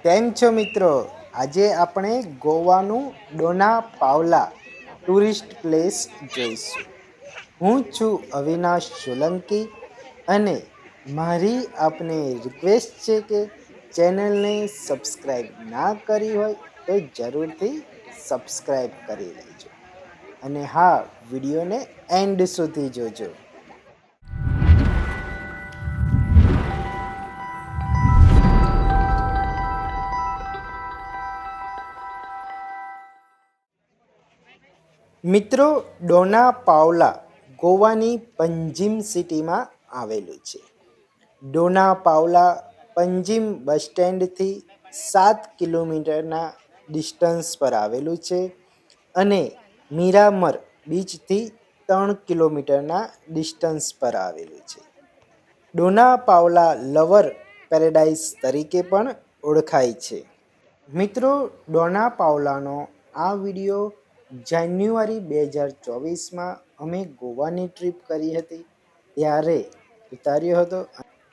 કેમ છો મિત્રો? આજે આપણે ગોવાનું ડોના પાવલા ટુરિસ્ટ પ્લેસ જોઈશું. હું છું અવિનાશ સોલંકી અને મારી આપને રિક્વેસ્ટ છે કે ચેનલને સબસ્ક્રાઈબ ના કરી હોય તો જરૂરથી સબસ્ક્રાઈબ કરી લેજો અને હા, વિડીયોને એન્ડ સુધી જોજો. મિત્રો, ડોના પાવલા ગોવાની પંજીમ સિટીમાં આવેલું છે. ડોના પાવલા પંજીમ બસ સ્ટેન્ડથી 7 કિલોમીટરના ડિસ્ટન્સ પર આવેલું છે અને મીરામર બીચથી 3 કિલોમીટરના ડિસ્ટન્સ પર આવેલું છે. ડોના પાવલા લવર પેરેડાઇઝ તરીકે પણ ઓળખાય છે. મિત્રો, ડોના પાવલાનો આ વિડીયો જાન્યુઆરી 2024માં અમે ગોવાની ટ્રીપ કરી હતી ત્યારે ઉતાર્યો હતો.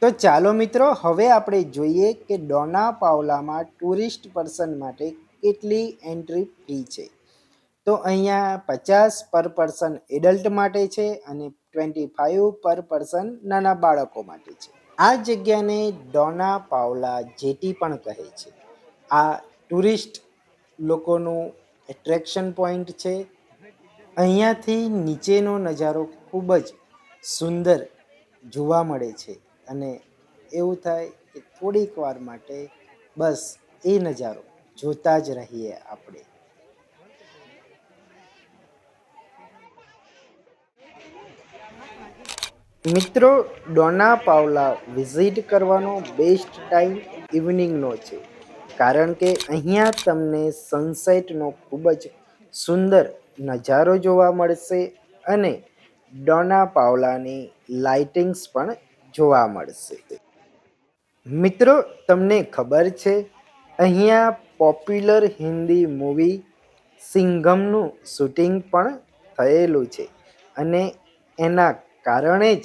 તો ચાલો મિત્રો, હવે આપણે જોઈએ કે ડોના પાવલામાં ટુરિસ્ટ પર્સન માટે કેટલી એન્ટ્રી ફી છે. તો અહીંયા 50 પર પર્સન એડલ્ટ માટે છે અને 25 પર પર્સન નાના બાળકો માટે છે. આ જગ્યાને ડોના પાવલા જેટી પણ કહે છે. આ ટુરિસ્ટ લોકોનું એટ્રેક્શન પોઈન્ટ છે. અહીંયાથી નીચેનો નજારો ખૂબ જ સુંદર જોવા મળે છે અને એવું થાય કે થોડીક વાર માટે બસ એ નજારો જોતા જ રહીએ આપણે. મિત્રો, ડોના પાવલા વિઝિટ કરવાનો બેસ્ટ ટાઈમ ઇવનિંગનો છે, કારણ કે અહીંયા તમને સનસેટનો ખૂબ જ સુંદર નજારો જોવા મળશે અને ડોના પાવલાની લાઇટિંગ્સ પણ જોવા મળશે. મિત્રો, તમને ખબર છે અહીંયા પોપ્યુલર હિન્દી મૂવી સિંઘમનું શૂટિંગ પણ થયેલું છે અને એના કારણે જ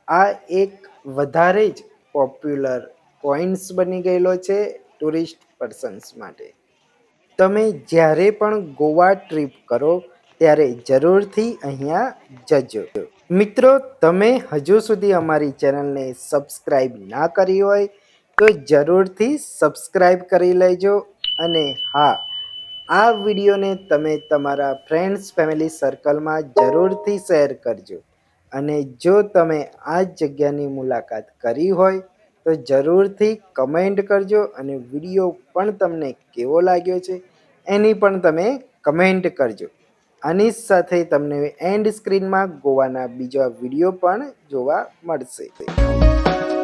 આ એક વધારે જ પોપ્યુલર પોઈન્ટ્સ બની ગયેલો છે ટુરિસ્ટ પર્સન્સ માટે. તમે જ્યારે પણ ગોવા ટ્રીપ કરો ત્યારે જરૂરથી અહીંયા જજો. મિત્રો, તમે હજુ સુધી અમારી ચેનલને સબસ્ક્રાઈબ ના કરી હોય તો જરૂરથી સબસ્ક્રાઈબ કરી લેજો અને હા, આ વિડીયોને તમે તમારા ફ્રેન્ડ્સ ફેમિલી સર્કલમાં જરૂરથી શેર કરજો. અને જો તમે આ જગ્યાની મુલાકાત કરી હોય તો જરૂરથી કમેન્ટ કરજો અને વિડીયો પણ તમને કેવો લાગ્યો છે એની પણ તમે કમેન્ટ કરજો. આની સાથે તમને એન્ડ સ્ક્રીનમાં ગોવાના બીજા વિડીયો પણ જોવા મળશે.